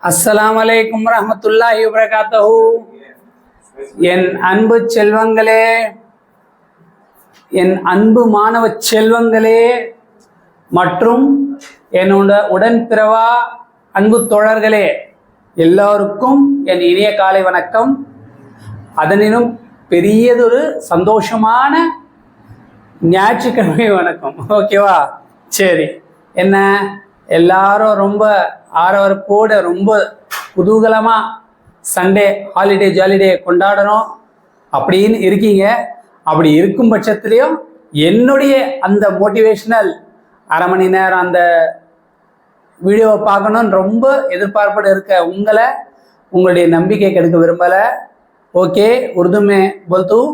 அஸ்ஸலாமு அலைக்கும் வரஹ்மத்துல்லாஹி வபரகாத்துஹு. என் அன்பு செல்வங்களே, என் அன்பு மாணவ செல்வங்களே மற்றும் என்னோட உடன்பிறவா அன்பு தோழர்களே, எல்லோருக்கும் என் இனிய காலை வணக்கம். அதனினும் பெரியதொரு சந்தோஷமான ஞாயிற்றுக்கிழமை வணக்கம். ஓகேவா? சரி, என்ன எல்லாரும் ரொம்ப ஆரவரப்போடு ரொம்ப குதூகலமாக சண்டே ஹாலிடே ஜாலிடே கொண்டாடணும் அப்படின்னு இருக்கீங்க. அப்படி இருக்கும் பட்சத்துலேயும் என்னுடைய அந்த மோட்டிவேஷ்னல் அரை மணி நேரம் அந்த வீடியோவை பார்க்கணுன்னு ரொம்ப எதிர்பார்ப்போடு இருக்க உங்களை உங்களுடைய நம்பிக்கை கெடுக்க விரும்பலை. ओके, उर्दू में बोलता हूँ,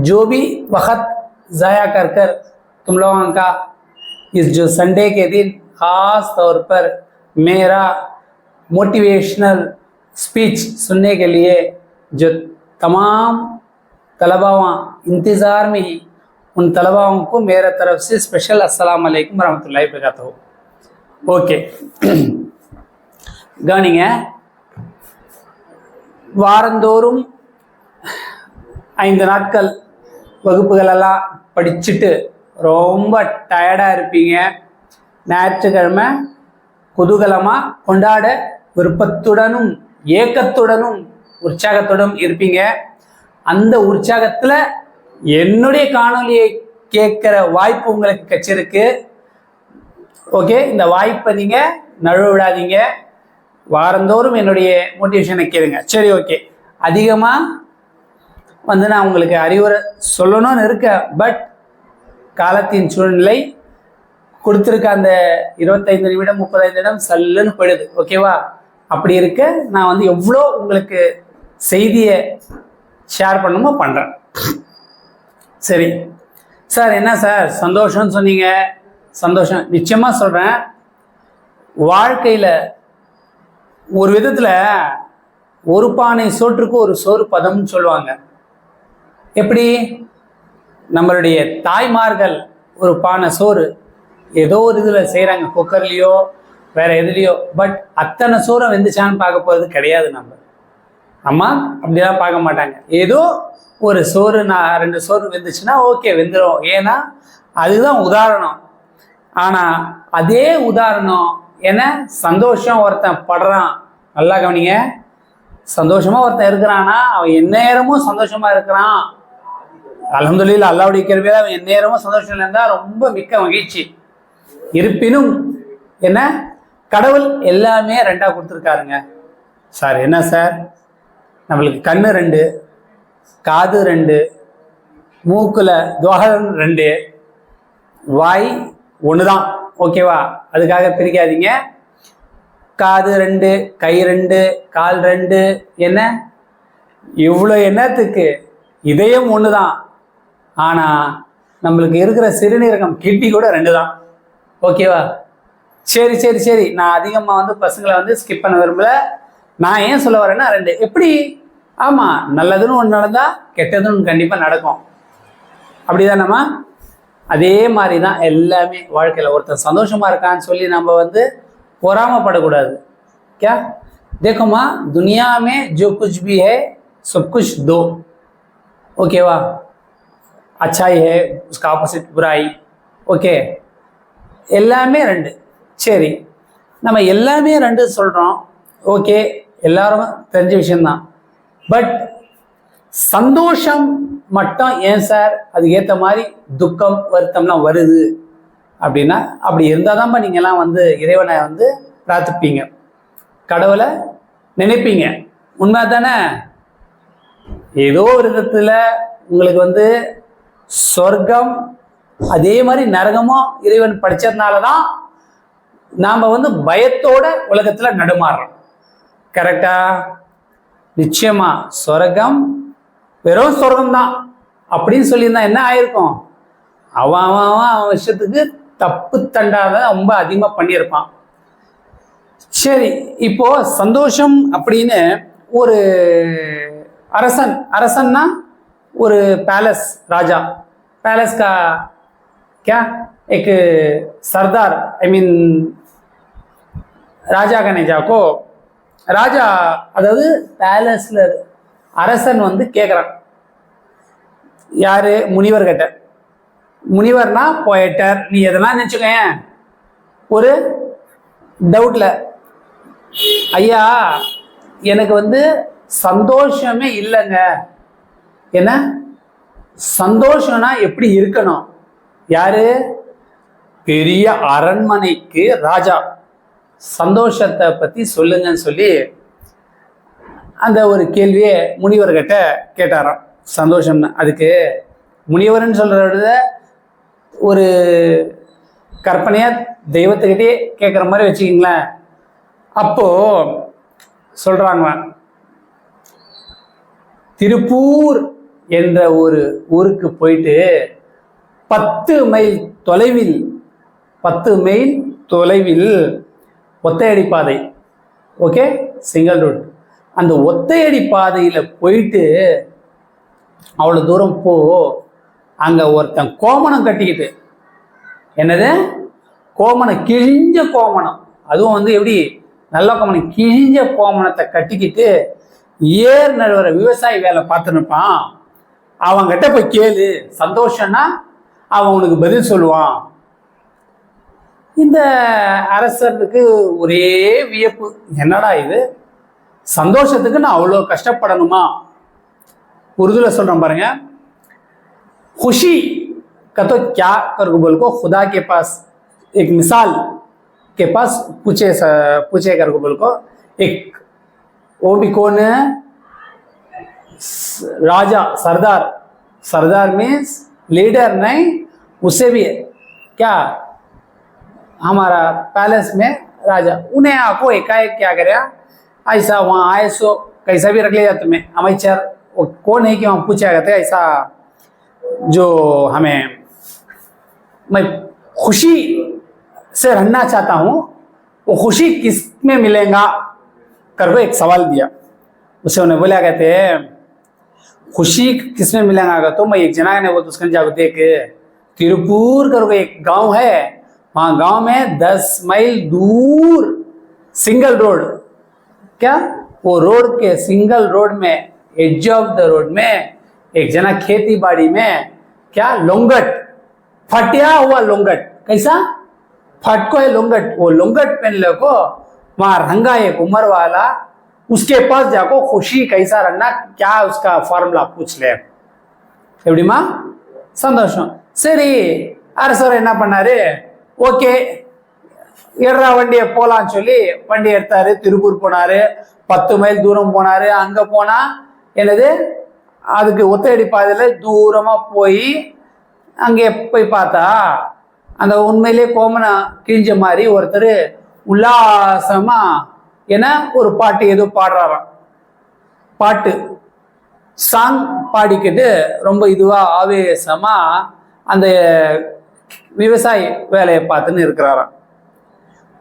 जो भी वक्त ज़ाया कर कर तुम लोगों का इस जो संडे के दिन ख़ास तौर पर मेरा मोटिवेशनल स्पीच सुनने के लिए जो तमाम तलबाओं इंतज़ार में ही, उन तलबाओं को मेरा तरफ से स्पेशल अस्सलाम वालेकुम रहमतुल्लाहि वबरकातुहू. ओके, கவனிங்க. வாரந்தோறும் 5 நாட்கள் வகுப்புகளெல்லாம் படிச்சுட்டு ரொம்ப டயர்டாக இருப்பீங்க. ஞாயிற்றுக்கிழமை குதூகலமாக கொண்டாட விருப்பத்துடனும் ஏக்கத்துடனும் உற்சாகத்துடனும் இருப்பீங்க. அந்த உற்சாகத்தில் என்னுடைய காணொலியை கேட்குற வாய்ப்பு உங்களுக்கு கிடைச்சிருக்கு. ஓகே, இந்த வாய்ப்பை நீங்கள் நழுவ விடாதீங்க. வாரந்தோறும் என்னுடைய மோட்டிவேஷனை கேளுங்க. சரி, ஓகே. அதிகமாக நான் உங்களுக்கு அறிவுரை சொல்லணும்னு இருக்கேன். பட் காலத்தின் சூழ்நிலை கொடுத்துருக்க அந்த 25 நிமிடம் 35 நிமிடம் சல்லுன்னு போயிடுது. ஓகேவா? அப்படி இருக்க நான் எவ்வளோ உங்களுக்கு செய்தியை ஷேர் பண்ணணுமோ பண்ணுறேன். சரி சார், என்ன சார் சந்தோஷம்னு சொன்னீங்க. சந்தோஷம் நிச்சயமாக சொல்கிறேன். வாழ்க்கையில் ஒரு விதத்தில் ஒரு பானை சோற்றுக்கு ஒரு சோறு பதம்னு சொல்லுவாங்க. எப்படி? நம்மளுடைய தாய்மார்கள் ஒரு பானை சோறு ஏதோ ஒரு இதில் செய்கிறாங்க, குக்கர்லேயோ வேற எதுலேயோ. பட் அத்தனை சோறை வெந்துச்சான்னு பார்க்க போகிறது கிடையாது. நம்ம அம்மா அப்படிலாம் பார்க்க மாட்டாங்க. ஏதோ ஒரு சோறு, 2 சோறு வெந்துச்சுன்னா ஓகே, வெந்துடும். ஏன்னா அதுதான் உதாரணம். ஆனால் அதே உதாரணம் என்ன சந்தோஷம் ஒருத்தன் படுறான். நல்லா கவனிங்க. சந்தோஷமா ஒருத்தன் இருக்கிறான்னா அவன் எந்நேரமும் சந்தோஷமா இருக்கிறான். அல்ஹம்துலில்லாஹ், அல்லாஹ்வுடைய கிருபையால அவன் எந்நேரமும் சந்தோஷம் இருந்தா ரொம்ப மிக்க மகிழ்ச்சி. இருப்பினும் என்ன, கடவுள் எல்லாமே 2ஆ கொடுத்துருக்காருங்க. சார் என்ன சார், நம்மளுக்கு கண்ணு 2, காது 2, மூக்குல துவாரம் 2, வாய் 1 தான். ஓகேவா? அதுக்காக பிரிக்காதீங்க. காது 2, கை 2, கால் 2, என்ன இவ்வளோ என்னத்துக்கு? இதயம் 1 தான். ஆனால் நம்மளுக்கு இருக்கிற சிறுநீரகம் கிட்னி கூட 2 தான். ஓகேவா? சரி சரி சரி, நான் அதிகமாக பசங்களை ஸ்கிப் பண்ண விரும்பல. நான் ஏன் சொல்ல வரேன்னா 2 எப்படி? ஆமாம், நல்லதுன்னு ஒன்று நடந்தால் கெட்டதுன்னு ஒன்று கண்டிப்பாக நடக்கும். அப்படிதானம்மா? அதே மாதிரி தான் எல்லாமே வாழ்க்கையில். ஒருத்தர் சந்தோஷமாக இருக்கான்னு சொல்லி நம்ம பொறாமப்படக்கூடாது. क्या देखो माँ, दुनिया में जो कुछ भी है सब कुछ दो. ओकेवा? अच्छाई है, उसका ऑपोजिट बुराई. ஓகே, எல்லாமே 2. சரி, நம்ம எல்லாமே 2 சொல்கிறோம். ஓகே, எல்லாரும் தெரிஞ்ச விஷயம்தான். பட் சந்தோஷம் மட்டும் ஏன் சார் அதுக்கு ஏற்ற மாதிரி துக்கம் வருத்தம்லாம் வருது அப்படின்னா, அப்படி இருந்தால் தான்ப்பா நீங்கள்லாம் இறைவனை பிரார்த்திப்பீங்க, கடவுளை நினைப்பீங்க. உண்மை தானே? ஏதோ ஒரு விதத்தில் உங்களுக்கு சொர்க்கம் அதே மாதிரி நரகமும் இறைவன் படித்ததுனால தான் நாம் பயத்தோட உலகத்தில் நடுமாறுறோம். கரெக்டா? நிச்சயமா சொர்க்கம் வெறும் சொர்க்கம் தான் அப்படின்னு சொல்லியிருந்தா என்ன ஆயிருக்கும்? அவன் விஷயத்துக்கு தப்பு தண்டாத ரொம்ப அதிகமாக பண்ணியிருப்பான். சரி, இப்போ சந்தோஷம் அப்படின்னு ஒரு அரசன்னா ஒரு பேலஸ், ராஜா पैलेस का क्या एक सरदार, आई मीन ராஜா கணேஜாக்கோ ராஜா அதாவது பேலஸ்ல அரசன் வந்து கேட்குறான் யாரு முனிவர் கிட்ட. முனிவர்னா போயட்டர், நீ எதெல்லாம் நினச்சிக்க ஒரு டவுட்ல, ஐயா எனக்கு வந்து சந்தோஷமே இல்லைங்க. என்ன சந்தோஷம்னா எப்படி இருக்கணும்? யாரு? பெரிய அரண்மனைக்கு ராஜா சந்தோஷத்தை பத்தி சொல்லுங்கன்னு சொல்லி அந்த ஒரு கேள்வியை முனிவர்கிட்ட கேட்டாராம். சந்தோஷம்னா அதுக்கு முனிவர்னு சொல்றத விட ஒரு கற்பனையா தெய்வத்துக்கிட்டே கேட்குற மாதிரி வச்சுக்கிங்களேன். அப்போ சொல்றாங்க, திருப்பூர் என்ற ஒரு ஊருக்கு போயிட்டு 10 மைல் தொலைவில் ஒத்தையடி பாதை, ஓகே, சிங்கிள் ரோட். அந்த ஒத்தையடி பாதையில போயிட்டு அவ்வளோ தூரம் போ, அங்க ஒருத்தன் கோமணம் கட்டிக்கிட்டு, என்னது கோமணம், கிழிஞ்ச கோமணம், அதுவும் வந்து எப்படி நல்ல கோமணம், கிழிஞ்ச கோமணத்தை கட்டிக்கிட்டு ஏர் நடுவர விவசாயி வேலை பார்த்துன்னு இருப்பான். அவங்கிட்ட போய் கேளு சந்தோஷம்னா அவன் உனக்கு பதில் சொல்லுவான். இந்த அரசருக்கு ஒரே வியப்பு, என்னடா இது, சந்தோஷத்துக்கு நான் அவ்வளோ கஷ்டப்படணுமா? उर्दू சொல்றேன் பாருங்க, खुशी का तो क्या कर बोल को खुदा के पास एक मिसाल के पास पूछे कर बोल को एक वो भी कौन है? राजा, सरदार मीन्स लीडर नहीं, उससे भी क्या हमारा पैलेस में राजा, उन्हें आपको एकाएक क्या करे, ऐसा वहाँ आए सो कैसा भी रख लिया तुम्हें अमेचर, कौन है कि वहाँ पूछा करते ऐसा, जो हमें मैं खुशी से रहना चाहता हूँ, वो खुशी किस में मिलेगा करके एक सवाल दिया। उसे उन्हें बोला कहते खुशी किस में मिलेगा, तो मैं एक जना ने वो उसके जाकर देख, तिरुपुर करके एक गांव है, वहाँ गांव में 10 माइल दूर सिंगल रोड, क्या वो रोड के सिंगल रोड में एज ऑफ द रोड में एक जना खेती बाड़ी में क्या लोंगट, फटिया हुआ लोंगट, कैसा फटको है लोंगट, वो लोंगट पहन लो को वहां रंगा एक उम्र वाला, उसके पास जाको खुशी कैसा रखना, क्या उसका फॉर्मूला पूछ ले. எப்படிமா சந்தோஷம். சரி, அரசர் என்ன பண்ணாரு, ஓகே எடுறா வண்டியை போலான்னு சொல்லி வண்டி எடுத்தாரு, திருப்பூர் போனாரு, 10 மைல் தூரம் போனாரு. அங்க போனா என்னது, அதுக்கு ஒத்தையடி பாதையில் தூரமா போய் அங்கே போய் பார்த்தா அந்த உண்மையிலே கோமணம் கிழிஞ்ச மாதிரி ஒருத்தர் உல்லாசமா என்ன ஒரு பாட்டு ஏதோ பாடுறாராம். பாட்டு சாங் பாடிக்கிட்டு ரொம்ப இதுவா ஆவேசமா அந்த விவசாய வேலையை பார்த்துன்னு இருக்கிறாராம்.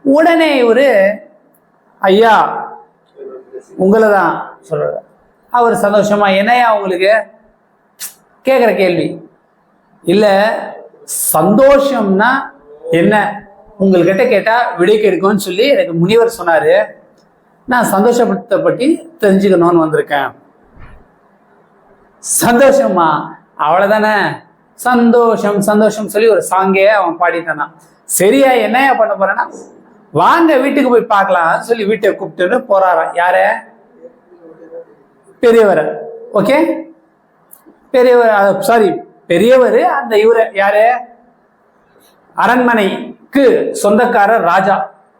உடனே இவரு, ஐயா உங்களை தான் சொல்றாரு. அவர் சந்தோஷமா, என்னையா உங்களுக்கு கேட்குற கேள்வி இல்லை, சந்தோஷம்னா என்ன உங்கள்கிட்ட கேட்டா விடை கிடைக்கும்னு சொல்லி எனக்கு முனிவர் சொன்னாரு, நான் சந்தோஷத்தை பற்றி தெரிஞ்சுக்கணும்னு வந்திருக்கேன். சந்தோஷமா, அவ்வளவுதானே, சந்தோஷம் சந்தோஷம் சொல்லி ஒரு சாங்கே அவன் பாடிட்டானா. சரியா, என்னையா பண்ண போறேன்னா, வாங்க வீட்டுக்கு போய் பார்க்கலாம் சொல்லி வீட்டை கூப்பிட்டு போறாராம். யார? பெரியவர். ஓகே, பெரியவர், சாரி பெரியவர். அந்த இவரு யாரு? அரண்மனைக்கு சொந்தக்காரர்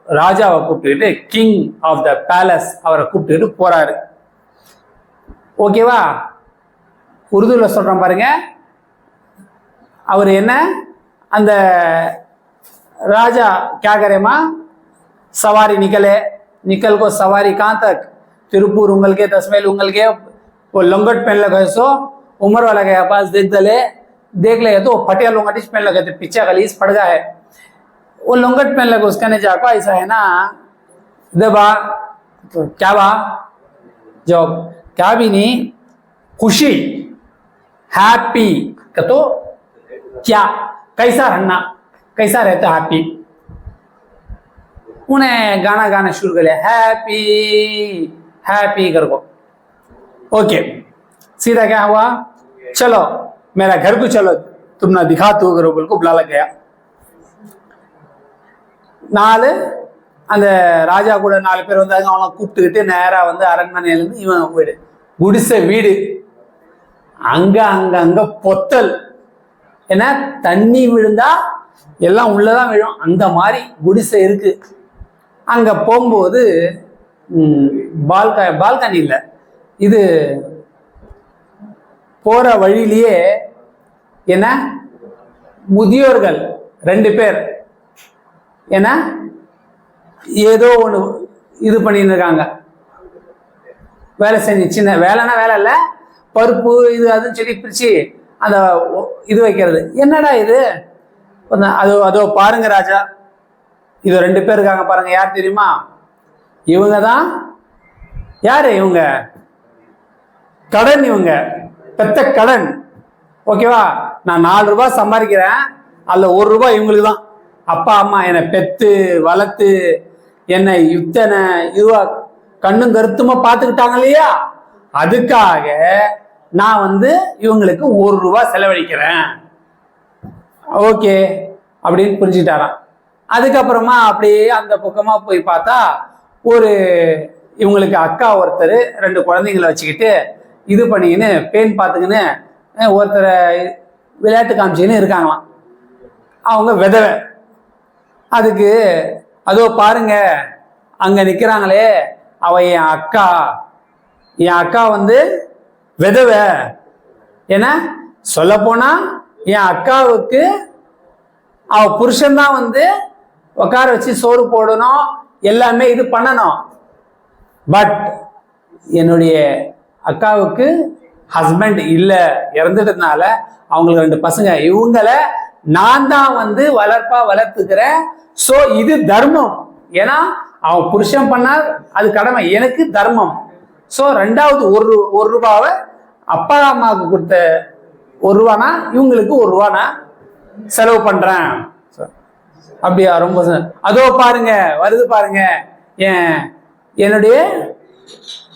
ராஜாவை கூப்பிட்டுக்கிட்டு, கிங் ஆஃப் த பேலஸ் அவரை கூப்பிட்டுக்கிட்டு போறாரு. ஓகேவா? உருதுல சொல்றேன் பாருங்க. அவர் என்ன, அந்த राजा क्या करे माँ, सवारी निकल को सवारी कहाँ तक, तिरुपुर उंगल के 10 मील उंगल के, वो लंगट पहन लगे सो उम्र वाला गया पास देख ले तो फटिया लंगट पहन लगे थे, पीछे गलीस पड़ गया है, वो लंगट पहन लगे उसका ने जाको ऐसा है ना, इधर बा तो क्या बा, जॉब क्या भी नहीं, खुशी हैप्पी का तो क्या, कैसा रहना, कैसा रहता हैप्पी, उन्हें गाना गाना शुरू कर लिया, हैप्पी हैप्पी करको। ओके, सीधा क्या हुआ, चलो मेरा घर को चलो, तुम ना दिखा तू करो बोल को बुला लग गया। நாலு அந்த ராஜா கூட 4 பேர் வந்தாங்க. அவனை கூப்பிட்டுக்கிட்டு நேரா வந்து அரண்மனையிலேருந்து இவன் வீடு, குடிசை வீடு. அங்க பொத்தல், ஏன்னா தண்ணி விழுந்தா எல்லாம் உள்ளதான் விழும், அந்த மாதிரி குடிசை இருக்கு. அங்க போகும்போது பால்கனி இல்லை, இது போற வழியிலேயே என்ன முதியோர்கள் 2 பேர் ஏன்னா ஏதோ ஒன்று இது பண்ணின்னு இருக்காங்க, வேலை செஞ்சு. சின்ன வேலைன்னா வேலை இல்லை, பருப்பு இது அதுன்னு சொல்லி பிரிச்சு அந்த இது வைக்கிறது. என்னடா இது, அதோ பாருங்க ராஜா, இது 2 பேர் இருக்காங்க பாருங்க, யார் தெரியுமா? இவங்க தான். யாரு இவங்க? கடன், இவங்க பெத்த கடன். ஓகேவா, நான் 4 ரூபாய் சம்பாதிக்கிறேன், அதில் 1 ரூபாய் இவங்களுக்கு தான். அப்பா அம்மா என்னை பெத்து வளர்த்து என்னை இத்தனை இதுவா கண்ணும் கருத்துமா பார்த்துக்கிட்டாங்க இல்லையா, அதுக்காக நான் வந்து இவங்களுக்கு 1 ரூபாய் செலவழிக்கிறேன். ஓகே அப்படின்னு புரிஞ்சுக்கிட்டாராம். அதுக்கப்புறமா அப்படியே அந்த பக்கமா போய் பார்த்தா ஒரு இவங்களுக்கு அக்கா ஒருத்தர் 2 குழந்தைங்களை வச்சுக்கிட்டு இது பண்ணிக்கின்னு பேன் பார்த்துக்கின்னு ஒருத்தரை விளையாட்டு காமிச்சின்னு இருக்காங்களாம். அவங்க விதவை. அதுக்கு அதோ பாருங்க அங்க நிக்கிறாங்களே, அவ என் அக்கா வந்து விதவை. ஏன்னா சொல்ல போனா என் அக்காவுக்கு அவ புருஷன்தான் வந்து உட்கார வச்சு சோறு போடணும், எல்லாமே இது பண்ணணும். பட் என்னுடைய அக்காவுக்கு ஹஸ்பண்ட் இல்லை, இறந்துட்டதுனால அவங்களுக்கு 2 பசங்க, இவங்களை நான் தான் வந்து வளர்த்துக்கிறேன். சோ இது தர்மம், ஏன்னா அவன் புருஷன் பண்ணால் அது கடமை, எனக்கு தர்மம். சோ 2வது 1 ரூபாவை அப்பா அம்மாவுக்கு கொடுத்த 1 ரூபானா இவங்களுக்கு 1 ரூபா நான் செலவு பண்றேன். அப்படியா, ரொம்ப அதோ பாருங்க வருது பாருங்க என்னுடைய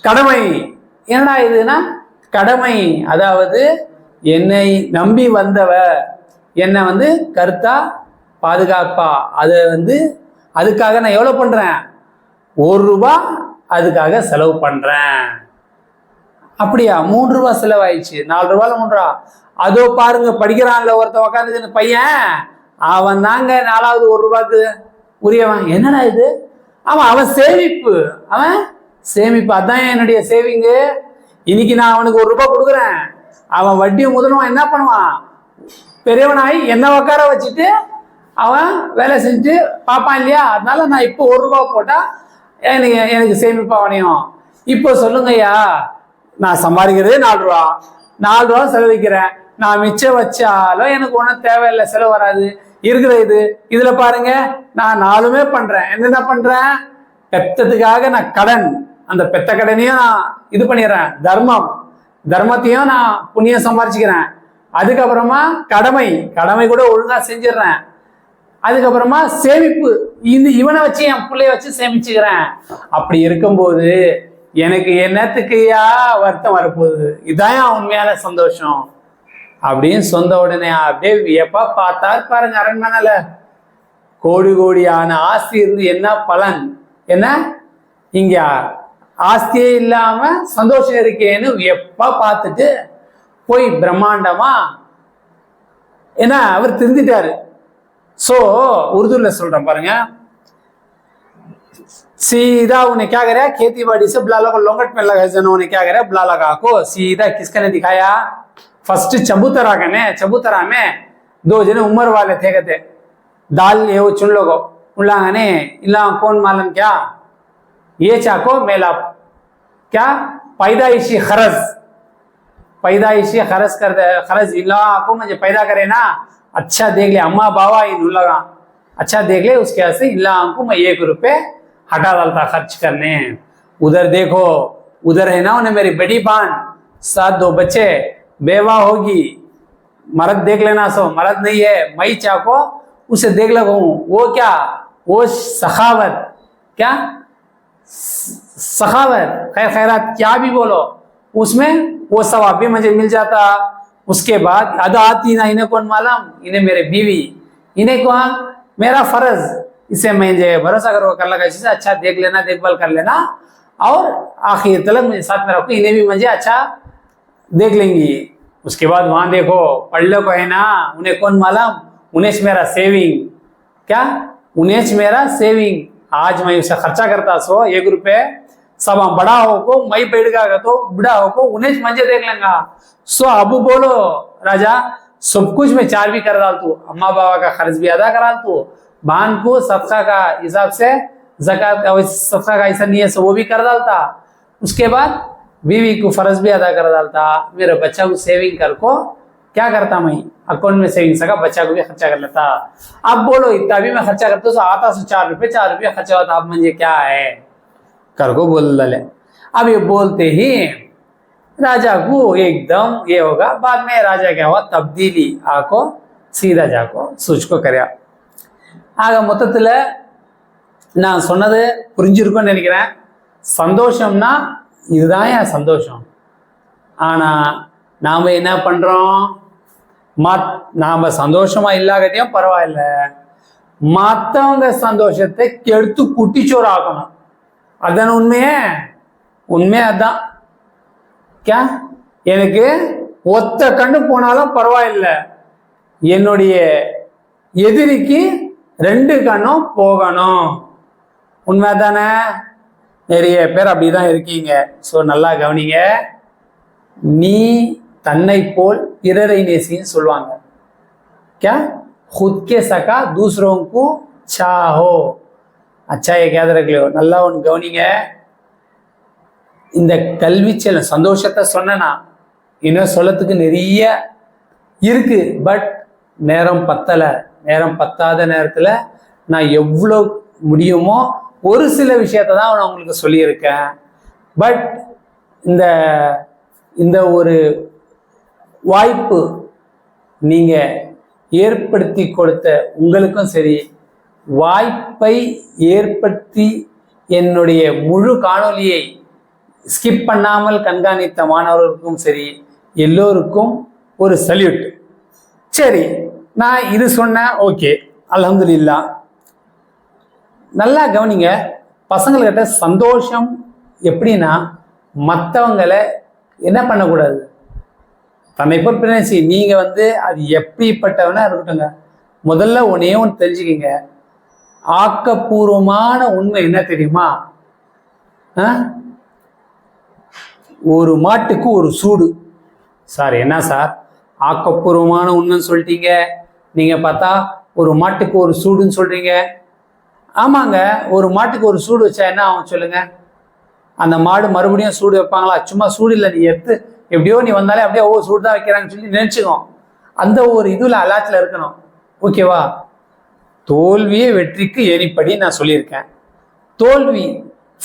கடமை. என்னடா இதுனா கடமை, அதாவது என்னை நம்பி வந்தவ என்னை வந்து கருத்தா பாதுகாப்பா, அதை வந்து அதுக்காக நான் எவ்வளவு பண்றேன், 1 ரூபாய் அதுக்காக செலவு பண்றேன். அப்படியா, 3 ரூபாய் செலவாயிடுச்சு, 4 ரூபாய்ல 3 ரூபா. அதோ பாருங்க படிக்கிறான்ல ஒருத்தன் உட்காந்துன்னு பையன், அவன் தாங்க 4வது 1 ரூபாய்க்கு உரியவன். என்னடா இது, அவன் சேமிப்பு, அதான் என்னுடைய சேவிங்கு. இன்னைக்கு நான் அவனுக்கு 1 ரூபாய் கொடுக்குறேன், அவன் வட்டியும் முதலும் என்ன பண்ணுவான், பெரியவனாகி என்ன உட்கார வச்சுட்டு அவன் வேலை செஞ்சு பார்ப்பான் இல்லையா. அதனால நான் இப்போ 1 ரூபாய் போட்டா எனக்கு சேமிப்பாவனையும். இப்போ சொல்லுங்கய்யா, நான் சம்பாதிக்கிறதே 4 ரூபா, 4 ரூபா செலவிக்கிறேன், நான் மிச்சம் வச்சாலும் எனக்கு ஒன்றும் தேவையில்லை, செலவு வராது. இருக்கிற இதுல பாருங்க, நான் 4மே பண்றேன். என்னென்ன பண்றேன், பெத்ததுக்காக நான் கடன், அந்த பெத்த கடனையும் நான் இது பண்ணிடுறேன், தர்மத்தையும் நான் புண்ணியம் சம்பாரிச்சுக்கிறேன். அதுக்கப்புறமா கடமை கூட ஒழுங்கா செஞ்சிடறேன். அதுக்கப்புறமா சேமிப்பு, இவனை வச்சு என் பிள்ளைய வச்சு சேமிச்சுக்கிறேன். அப்படி இருக்கும்போது எனக்கு என்னத்துக்குயா வருத்தம் வரப்போகுது, இதான் உண்மையான சந்தோஷம் அப்படின்னு சொந்த உடனே அப்படியே வியப்பா பார்த்தார் பாருங்க. அரண்மனையில கோடியான ஆஸ்தி இருந்து என்ன பலன், என்ன இங்க ஆஸ்தியே இல்லாம சந்தோஷம் இருக்கேன்னு வியப்பா பார்த்துட்டு போய் பிரம்மாண்டமா ஏன்னா அவர் திருந்திட்டாரு. सो उर्दू में சொல்றேன் பாருங்க, सीधा उन्हें क्या करे, खेती बाड़ी से बुला को लोंगट में लगा, उन्हें क्या करे बुला लगा को सीधा किसका ने दिखाया, फर्स्ट चबूतरा में 2 जने उम्र वाले थे, कहते दाल ये वो चुन लोगो उल्लांगने इल्ला कौन मालूम क्या, ये चाको मेला क्या पैदाइशी खरज कर दे, खरज इल्ला को मुझे पैदा करे ना, अच्छा देख ले अम्मा बाबा इन लगा, अच्छा देख ले उसके से इल्ला को मैं 1 रुपए हटा डालता खर्च करने। उधर देखो, उधर है ना उन्हें मेरी बड़ी बहन, 7 2 बच्चे, बेवा होगी, मर्द देख लेना, सो मर्द नहीं है, मैं चाको उसे देख लगू, वो क्या वो सखावत, क्या सखावत खैरात क्या भी बोलो, उसमें वो सवाब भी मुझे मिल जाता। उसके बाद अदा आती ना, इन्हें कौन मालूम, इन्हें मेरे बीवी, इन्हें कौन मेरा फर्ज, इसे मुझे भरोसा करो कर लगा, इसे अच्छा देख लेना, देखभाल कर लेना, और आखिर तलक मुझे साथ में रखो, इन्हें भी मुझे अच्छा देख लेंगी। उसके बाद वहां देखो पढ़ लो को है ना, उन्हें कौन मालूम, उन्हें मेरा सेविंग, क्या उन्हें मेरा सेविंग, आज मैं उसे खर्चा करता सो 1 रुपये, सब बड़ा हो को मैं बैठ गया तो बड़ा हो को उन्हें मंजे देख लेंगा। सो अब बोलो राजा, सब कुछ मैं 4 भी कर डाल तू, अम्मा बाबा का खर्च भी अदा करा तू, बहन को सदका का हिसाब से ज़कात का सदका का ऐसा नहीं है वो भी कर डालता, उसके बाद बीवी को फर्ज भी अदा कर डालता, मेरे बच्चा को सेविंग कर को क्या करता, मैं अकाउंट में सेविंग सका, बच्चा को भी खर्चा कर लेता। अब बोलो इतना भी मैं खर्चा करता तो आता सो 4 रुपये खर्चा होता, अब मुझे क्या है कर को बोल डाले। अब ये बोलते ही राजा को एकदम ये होगा, बाद में राजा क्या हुआ तब्दीली आको सीधा जाको सूच को कर ஆக மொத்தத்தில் நான் சொன்னது புரிஞ்சிருக்கும்னு நினைக்கிறேன்। சந்தோஷம்னா இதுதான் என் சந்தோஷம், ஆனால் நாம் என்ன பண்ணுறோம், நாம் சந்தோஷமா இல்லாகட்டியும் பரவாயில்ல, மற்றவங்க சந்தோஷத்தை கெடுத்து குட்டிச்சோறு ஆக்கணும், அதான உண்மையே அதான்। क्या எனக்கு ஒத்த கண்ணு போனாலும் பரவாயில்லை, என்னுடைய எதிரிக்கு 2 கண்ணும் போகணும், உண்மைதானே? நிறைய பேர் அப்படிதான் இருக்கீங்க। ஸோ நல்லா கவனிங்க, நீ தன்னை போல் பிறரை நேசின்னு சொல்லுவாங்க। क्या खुद के सका दूसरों को चाहो, अच्छा ये याद रख लो। நல்லா ஒன்று கவனிங்க, இந்த கல்வி செல்லும் சந்தோஷத்தை சொன்னா இன்னும் சொல்லத்துக்கு நிறைய இருக்கு, பட் நேரம் பத்தலை, நேரம் பத்தாத நேரத்தில் நான் எவ்வளோ முடியுமோ ஒரு சில விஷயத்தை தான் நான் உங்களுக்கு சொல்லியிருக்கேன்। பட் இந்த ஒரு வாய்ப்பு நீங்கள் ஏற்படுத்தி கொடுத்த உங்களுக்கும் சரி, வாய்ப்பை ஏற்படுத்தி என்னுடைய முழு காணொலியை ஸ்கிப் பண்ணாமல் கண்காணித்த மாணவர்களுக்கும் சரி, எல்லோருக்கும் ஒரு சல்யூட்। சரி, நான் இது சொன்னேன், ஓகே, அல்ஹம்துலில்லாஹ்। நல்லா கவனிங்க, பசங்கள்கிட்ட சந்தோஷம் எப்படின்னா, மற்றவங்களை என்ன பண்ணக்கூடாது, தன்னை போல் பிரிச்சு நீங்கள் அது எப்படிப்பட்டவனா இருக்கட்டுங்க, முதல்ல ஒன்னே ஒன்று தெரிஞ்சுக்கிங்க, ஆக்கப்பூர்வமான உண்மை என்ன தெரியுமா, ஒரு மாட்டுக்கு ஒரு சூடு। சார் என்ன சார் ஆக்கப்பூர்வமான உண்மைன்னு சொல்லிட்டீங்க, நீங்கள் பார்த்தா ஒரு மாட்டுக்கு ஒரு சூடுன்னு சொல்கிறீங்க। ஆமாங்க, ஒரு மாட்டுக்கு ஒரு சூடு வச்சா என்ன ஆகும் சொல்லுங்க, அந்த மாடு மறுபடியும் சூடு வைப்பாங்களா? சும்மா சூடு இல்லை, நீ எப்படியோ நீ வந்தாலே அப்படியே சூடு தான் வைக்கிறாங்கன்னு சொல்லி நினச்சிக்கோ, அந்த ஒரு இதில் அலாட்டில் இருக்கணும், ஓகேவா? தோல்வியே வெற்றிக்கு ஏணிப்படி நான் சொல்லியிருக்கேன், தோல்வி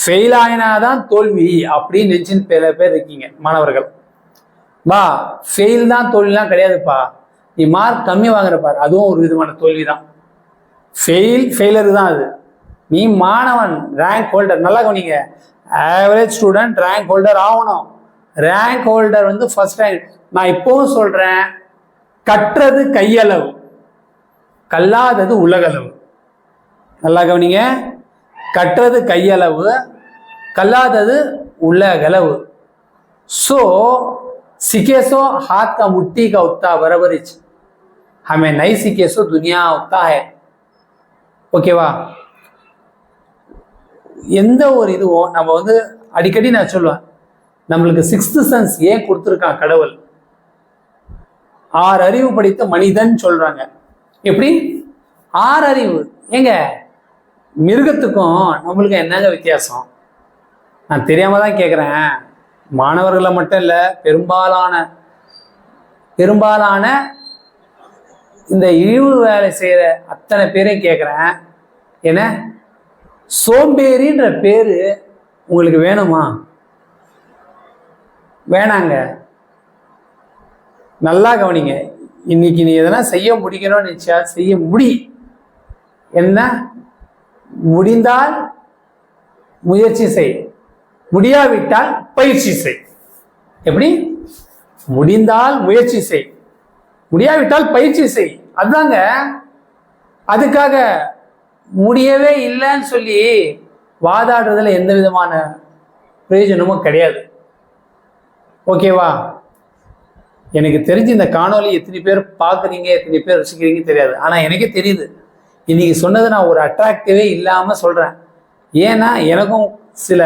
ஃபெயில் ஆயினாதான் தோல்வி அப்படின்னு நினச்சின்னு பல பேர் இருக்கீங்க மாணவர்கள்। வா, ஃபெயில் தான் தோல்விலாம் கிடையாதுப்பா, நீ மார்க் கம்மி வாங்குறப்பாரு, அதுவும் ஒரு விதமான தோல்வி தான், ஃபெயிலரு தான் அது। நீ மாணவன் ரேங்க் ஹோல்டர், நல்லா கவனிங்க, ஆவரேஜ் ஸ்டூடெண்ட் ரேங்க் ஹோல்டர் ஆகணும்। ரேங்க் ஹோல்டர் ஃபர்ஸ்ட் ரேங்க், நான் இப்போவும் சொல்கிறேன், கற்றது கையளவு, கல்லாதது உலகளவு। நல்லா கவனிங்க, கற்றது கையளவு, கல்லாதது உலகளவு। सो सीखे सो हाथ का मुट्ठी का उतना बराबरिच, हमें नहीं सीखे सो दुनिया उतना है, ஓகேவா? எந்த ஒரு இதுவும் நம்ம அடிக்கடி நான் சொல்லுவேன், நம்மளுக்கு 6th சென்ஸ் ஏன் கொடுத்துருக்கான் கடவுள், 6 அறிவு படித்த மனிதன் சொல்றாங்க। எப்படி 6 அறிவு? ஏங்க மிருகத்துக்கும் நம்மளுக்கும் என்னங்க வித்தியாசம்? நான் தெரியாம தான் கேட்குறேன், மாணவர்களை மட்டும் இல்லை, பெரும்பாலான இந்த இழிவு வேலை செய்கிற அத்தனை பேரையும் கேட்குறேன், என்ன சோம்பேறின்ற பேர் உங்களுக்கு வேணுமா? வேணாங்க। நல்லா கவனிங்க, இன்னைக்கு நீ எதனா செய்ய முடிக்கணும்னு நினச்சா செய்ய என்ன முடிந்தால் முயற்சி செய், முடியாவிட்டால் பயிற்சி செய். எப்படி? முடிந்தால் முயற்சி செய், முடியாவிட்டால் பயிற்சி செய். அதுதாங்க. அதுக்காக முடியவே இல்லைன்னு சொல்லி வாதாடுறதுல எந்த விதமான பிரயோஜனமும் கிடையாது. ஓகேவா? எனக்கு தெரிஞ்சு இந்த காணொலி எத்தனை பேர் பார்க்குறீங்க, எத்தனை பேர் ரசிக்கிறீங்க தெரியாது. ஆனால் எனக்கே தெரியுது இன்னைக்கு சொன்னது நான் ஒரு அட்ராக்டிவே இல்லாமல் சொல்கிறேன். ஏன்னா எனக்கும் சில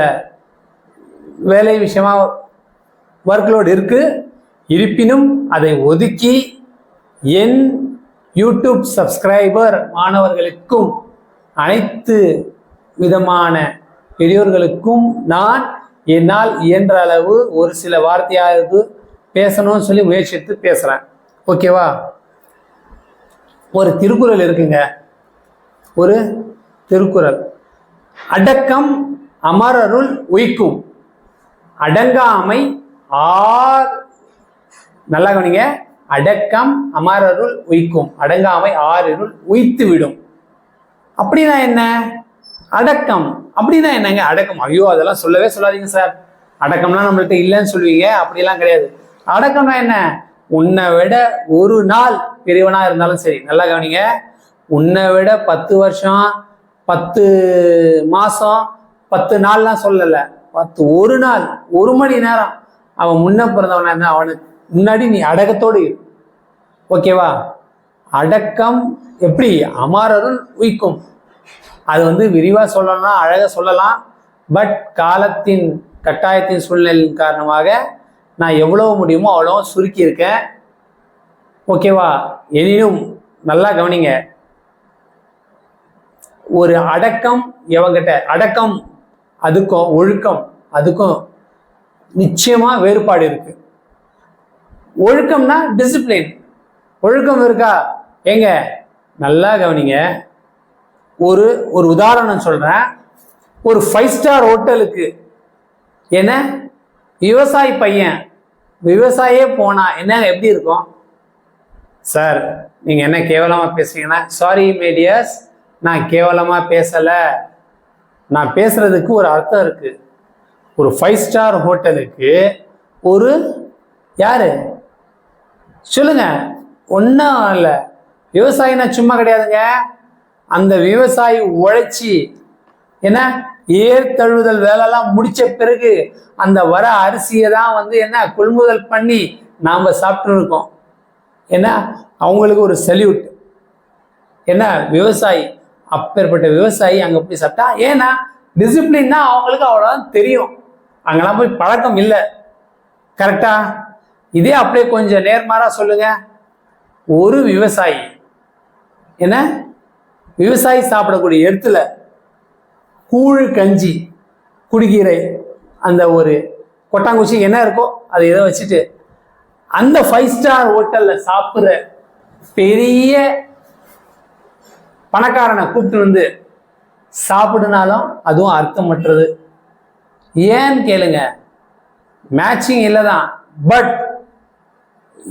வேலை விஷயமா ஒர்க்லோடு இருக்குது. இருப்பினும் அதை ஒதுக்கி என் யூடியூப் சப்ஸ்கிரைபர் மாணவர்களுக்கும் அனைத்து விதமான பெரியோர்களுக்கும் நான் என்னால் இயன்ற அளவு ஒரு சில வார்த்தையாவது பேசணும்னு சொல்லி முயற்சி எடுத்து பேசுகிறேன். ஓகேவா? ஒரு திருக்குறள் இருக்குங்க, ஒரு திருக்குறள். அடக்கம் அமரருள் உய்க்கும், அடங்காமை ஆர், நல்லா கவனிங்க, அடக்கம் அமரருள் உய்க்கும், அடங்காமை ஆறிருள் உய்த்து விடும். அப்படின்னா என்ன? அடக்கம் அப்படின்னா என்னங்க? அடக்கம், ஐயோ அதெல்லாம் சொல்லவே சொல்லாதீங்க சார், அடக்கம்லாம் நம்மள்ட்ட இல்லைன்னு சொல்லுவீங்க. அப்படிலாம் கிடையாது. அடக்கம்னா என்ன? உன்னை விட ஒரு நாள் பெரியவனா இருந்தாலும் சரி, நல்லா கவனிங்க, உன்னை விட 10 வருஷம் 10 மாசம் 10 நாள்லாம் சொல்லலை, ஒரு நாள் 1 மணி நேரம் அவன் முன்ன பிறந்தவனா இருந்தா அவனுக்கு முன்னாடி நீ அடக்கத்தோடு. ஓகேவா? அடக்கம் எப்படி? அமரருள் உய்க்கும். அது வந்து விரிவாக சொல்லலாம், அழகாக சொல்லலாம். பட் காலத்தின் கட்டாயத்தின் சூழ்நிலையின் காரணமாக நான் எவ்வளோ முடியுமோ அவ்வளோ சுருக்கியிருக்கேன். ஓகேவா? எனினும் நல்லா கவனிங்க, ஒரு அடக்கம் எவங்கிட்ட, அடக்கம் அதுக்கும் ஒழுக்கம் அதுக்கும் நிச்சயமா வேறுபாடு இருக்கு. ஒழுக்கம்னா டிசிப்ளின், ஒழுக்கம் இருக்கா? ஏங்க நல்லா கவனிங்க, ஒரு உதாரணம் சொல்றேன். ஒரு 5 ஸ்டார் ஹோட்டலுக்கு என்ன விவசாயி பையன் விவசாயே போனா என்ன எப்படி இருக்கும்? சார் நீங்க என்ன கேவலமா பேசுறீங்கன்னா, சாரி மீடியாஸ், நான் கேவலமா பேசல, நான் பேசுறதுக்கு ஒரு அர்த்தம் இருக்கு. ஒரு 5 ஸ்டார் ஹோட்டலுக்கு ஒரு யாரு சொல்லுங்க, ஒன்றும் இல்லை, விவசாயினா சும்மா கிடையாதுங்க. அந்த விவசாயி உழைச்சி என்ன ஏர் தழுவுதல் வேலைலாம் முடிச்ச பிறகு அந்த வர அரிசியை தான் வந்து என்ன கொள்முதல் பண்ணி நாம சாப்பிட்டு இருக்கோம். ஏன்னா அவங்களுக்கு ஒரு சல்யூட். என்ன விவசாயி, அப்பேற்பட்ட விவசாயி அங்கே போய் சாப்பிட்டா, ஏன்னா டிசிப்ளின் தான் அவங்களுக்கு அவ்வளோதான் தெரியும், அங்கெல்லாம் போய் பழக்கம் இல்லை. கரெக்டா? இதே அப்படியே கொஞ்சம் நேர்மாறா சொல்லுங்க, ஒரு விவசாயி என்ன விவசாயி சாப்பிடக்கூடிய இடத்துல கூழ் கஞ்சி குடிக்கிற அந்த ஒரு கொட்டாங்குச்சி என்ன இருக்கோ அதை இதை வச்சுட்டு அந்த 5 ஸ்டார் ஹோட்டல்ல சாப்பிட்ற பெரிய பணக்காரனை கூப்பிட்டு வந்து சாப்பிடுனாலும் அதுவும் அர்த்தமற்றது. ஏன்னு கேளுங்க, மேட்சிங் இல்லை தான். பட்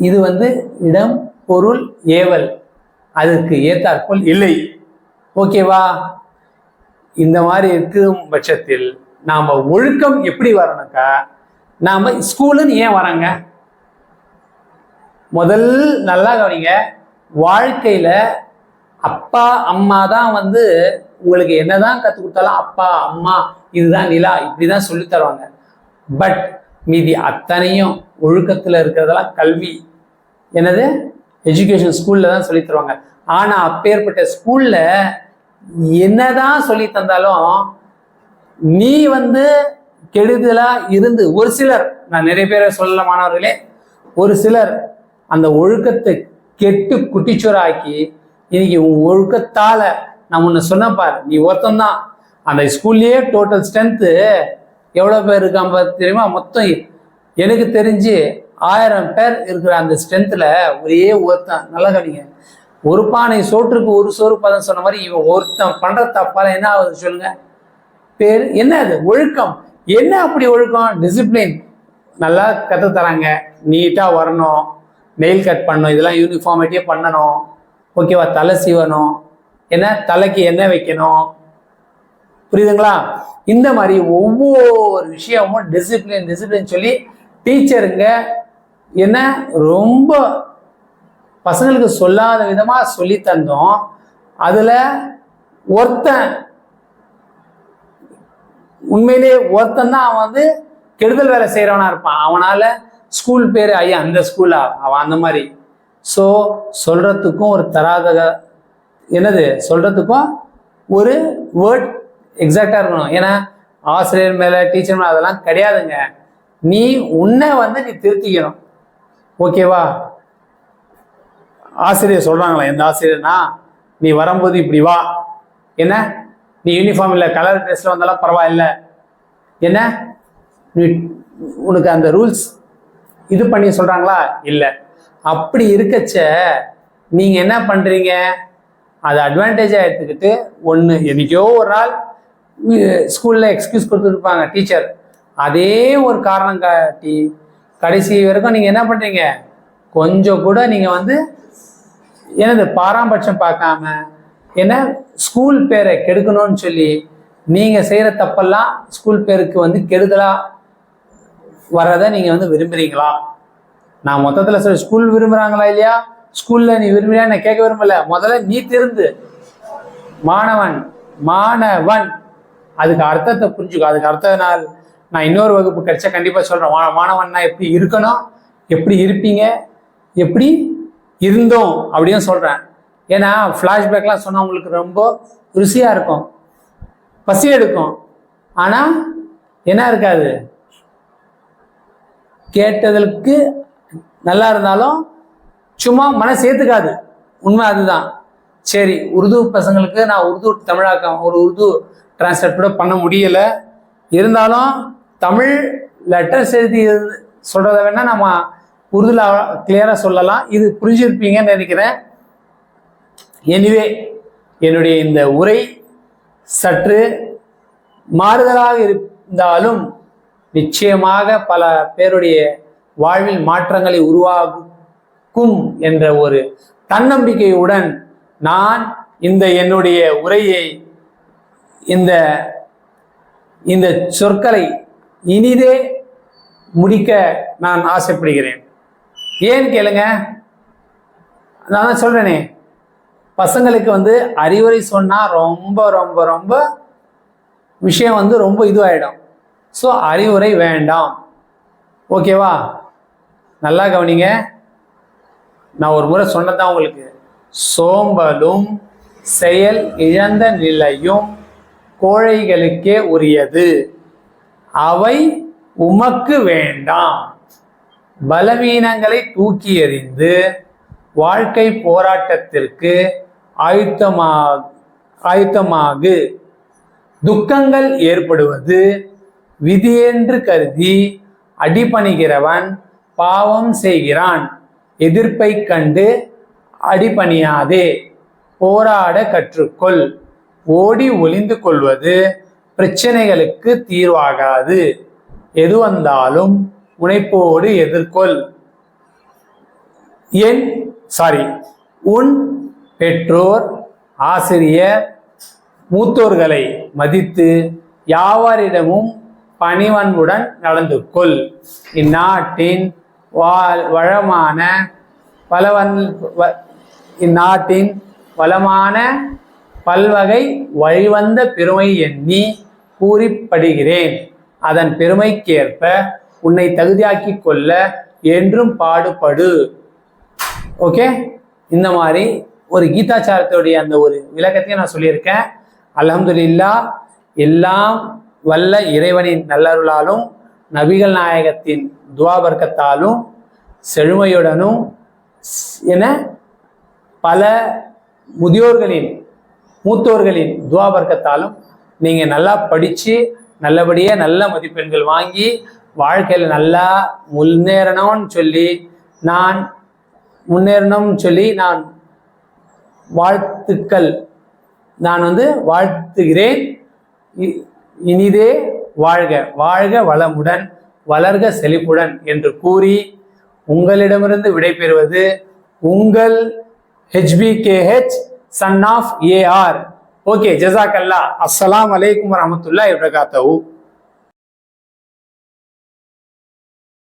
இது வந்து இடம் பொருள் ஏவல் அதுக்கு ஏற்றாற்போல் இல்லை. ஓகேவா? இந்த மாதிரி இருக்கும் பட்சத்தில் நாம் ஒழுக்கம் எப்படி வரணுக்கா, நாம் ஸ்கூலுன்னு ஏன் வராங்க? முதல் நல்லா கவனிங்க, வாழ்க்கையில் அப்பா அம்மா தான் வந்து உங்களுக்கு என்னதான் கற்றுக் கொடுத்தாலும் அப்பா அம்மா இதுதான் நிலா இப்படிதான் சொல்லி தருவாங்க. பட் மீதி அத்தனையும் ஒழுக்கத்தில் இருக்கிறதெல்லாம் கல்வி, என்னது எஜுகேஷன் ஸ்கூல்ல தான் சொல்லி தருவாங்க. ஆனால் அப்பேற்பட்ட ஸ்கூல்ல என்னதான் சொல்லி தந்தாலும் நீ வந்து கெடுதலா இருந்து ஒரு சிலர், நான் நிறைய பேரை சொல்ல மாணவர்களே, ஒரு சிலர் அந்த ஒழுக்கத்தை கெட்டு குட்டிச்சோராக்கி இன்னைக்கு ஒழுக்கத்தால நான் உன்னை சொன்னப்பார், நீ ஒருத்தந்தான் அந்த ஸ்கூல்லையே டோட்டல் ஸ்ட்ரென்த்து எவ்வளோ பேர் இருக்காம தெரியுமா? மொத்தம் எனக்கு தெரிஞ்சு 1000 பேர் இருக்கிற அந்த ஸ்ட்ரென்த்தில் ஒரே ஒருத்தன், நல்லா கவனிங்க, ஒரு பானை சோற்றுக்கு ஒரு சோறு பதம் சொன்ன மாதிரி இவன் ஒருத்தன் பண்ற தப்பால என்ன ஆகுது சொல்லுங்க? பேர் என்ன? அது ஒழுக்கம். என்ன அப்படி ஒழுக்கம்? டிசிப்ளின். நல்லா கற்று தராங்க, நீட்டாக வரணும், நெயில் கட் பண்ணணும், இதெல்லாம் யூனிஃபார்மிட்டியே பண்ணணும். ஓகேவா? தலை சீவணும், என்ன தலைக்கு எண்ணெய் வைக்கணும், புரியுதுங்களா? இந்த மாதிரி ஒவ்வொரு விஷயமும் டிசிப்ளின் சொல்லி டீச்சருங்க என்ன ரொம்ப பசங்களுக்கு சொல்லாத விதமா சொல்லி தந்தோம். அதுல ஒருத்தன் உண்மையிலே ஒருத்தன் தான் அவன் வந்து கெடுதல் வேலை செய்யறவனா இருப்பான். அவனால ஸ்கூல் பேரு ஐயா அந்த ஸ்கூலா அவன் அந்த மாதிரி. ஸோ சொல்றதுக்கும் ஒரு தராதக என்னது சொல்றதுக்கும் ஒரு வேர்ட் எக்ஸாக்டா இருக்கணும். ஏன்னா ஆசிரியர் மேல டீச்சர் மேல அதெல்லாம் கிடையாதுங்க. நீ உன்னை வந்து நீ திருத்திக்கணும். ஓகேவா? ஆசிரியர் சொல்றாங்களா, எந்த ஆசிரியர்னா நீ வரும்போது இப்படி வா, என்ன நீ யூனிஃபார்ம் இல்லை கலர் ட்ரெஸ்ல வந்தாலும் பரவாயில்ல, என்ன நீ உனக்கு அந்த ரூல்ஸ் இது பண்ணி சொல்றாங்களா? இல்லை. அப்படி இருக்கச்ச நீங்க என்ன பண்றீங்க, அதை அட்வான்டேஜா எடுத்துக்கிட்டு ஒன்று என்னைக்கோ ஒரு நாள் ஸ்கூல்ல எக்ஸ்கியூஸ் கொடுத்துருப்பாங்க டீச்சர், அதே ஒரு காரணம் காட்டி கடைசி வரைக்கும் நீங்க என்ன பண்றீங்க, கொஞ்சம் கூட நீங்க வந்து எனது பாரபட்சம் பார்க்காம என்ன ஸ்கூல் பேரை கெடுக்கணும்னு சொல்லி நீங்க செய்யற தப்பெல்லாம் ஸ்கூல் பேருக்கு வந்து கெடுதலா வர்றதை நீங்க வந்து விரும்புறீங்களா? நான் மொத்தத்துல சொல்ல ஸ்கூல் விரும்புறாங்களா இல்லையா? ஸ்கூல்ல நீ விரும்பினா நான் கேட்க விரும்பல. முதல்ல நீ திருந்து மாணவன் அதுக்கு அர்த்தத்தை புரிஞ்சுக்கோ. அதுக்கு அர்த்தம் நான் இன்னொரு வகுப்பு கிடைச்சா கண்டிப்பா சொல்றேன். மாணவன்னா எப்படி இருக்கணும், எப்படி இருப்பீங்க, எப்படி இருந்தோம் அப்படின்னு சொல்றேன். ஏன்னா ஃப்ளாஷ்பேக்லாம் சொன்னா உங்களுக்கு ரொம்ப ருசியா இருக்கும், பசி எடுக்கும். ஆனா என்ன இருக்காது, கேட்டதற்கு நல்லா இருந்தாலும் சும்மா மனசு ஏத்துக்காது. உண்மை அதுதான். சரி, உருது பசங்களுக்கு நான் உருது தமிழாக்கம் ஒரு உருது டிரான்ஸ்லேட் கூட பண்ண முடியல. இருந்தாலும் தமிழ் லெட்டர்ஸ் எழுதி சொல்றத வேணா நம்ம உருதுல கிளியரா சொல்லலாம். இது புரிஞ்சிருப்பீங்கன்னு நினைக்கிறேன். எனிவே என்னுடைய இந்த உரை சற்று மாறுதலாக இருந்தாலும் நிச்சயமாக பல பேருடைய வாழ்வில் மாற்றங்களை உருவாக்கும் என்ற ஒரு தன்னம்பிக்கையுடன் நான் இந்த என்னுடைய உரையை இந்த சொற்களை இனிதே முடிக்க நான் ஆசைப்படுகிறேன். ஏன் கேளுங்க, நான் தான் சொல்றேனே, பசங்களுக்கு வந்து அறிவுரை சொன்னா ரொம்ப ரொம்ப ரொம்ப விஷயம் வந்து ரொம்ப இதுவாயிடும். ஸோ அறிவுரை வேண்டாம். ஓகேவா? நல்லா கவனிங்க. நான் ஒரு முறை சொன்னதான் உங்களுக்கு, சோம்பலும் செயல் இழந்த நிலையும் கோழைகளுக்கே உரியது, அவை உமக்கு வேண்டாம். பலவீனங்களை தூக்கி எறிந்து வாழ்க்கை போராட்டத்திற்கு ஆயுத்தமாகு. துக்கங்கள் ஏற்படுவது விதியென்று கருதி அடிபணிகிறவன் பாவம் செய்கிறான். எதிர்ப்பை கண்டு அடிபணியாதே, போராட கற்றுக்கொள். ஓடி ஒளிந்து கொள்வது பிரச்சனைகளுக்கு தீர்வாகாது. எது வந்தாலும் முனைப்போடு எதிர்கொள். உன் பெற்றோர், ஆசிரியர், மூத்தோர்களை மதித்து யாவரிடமும் பணிவன்புடன் நடந்து கொள். இந்நாட்டின் வளமான பல்வகை வழிவந்த பெருமை எண்ணி கூறிப்படுகிறேன். அதன் பெருமைக்கேற்ப உன்னை தகுதியாக்கி கொள்ள என்றும் பாடுபடு. ஓகே, இந்த மாதிரி ஒரு கீதாச்சாரத்துடைய அந்த ஒரு விளக்கத்தையும் நான் சொல்லியிருக்கேன். அல்ஹம்துலில்லாஹ், எல்லாம் வல்ல இறைவனின் நல்லருளாலும் நபிகள் நாயகத்தின் துவா பர்க்கத்தாலும் செழுமையுடனும் என பல மூத்தோர்களின் துவா பர்க்கத்தாலும் நீங்கள் நல்லா படித்து நல்லபடியாக நல்ல மதிப்பெண்கள் வாங்கி வாழ்க்கையில் நல்லா முன்னேறணும்னு சொல்லி நான் நான் வாழ்த்துகிறேன். இனிதே வாழ்க, வாழ்க வளமுடன், வளர்க செழிப்புடன் என்று கூறி உங்களிடமிருந்து விடைபெறுவது உங்கள் HBKH son of AR. Okay, ஜஸாக்கல்லா. அஸ்ஸலாமு அலைக்கும் வரஹ்மத்துல்லாஹி வபரகாத்துஹு.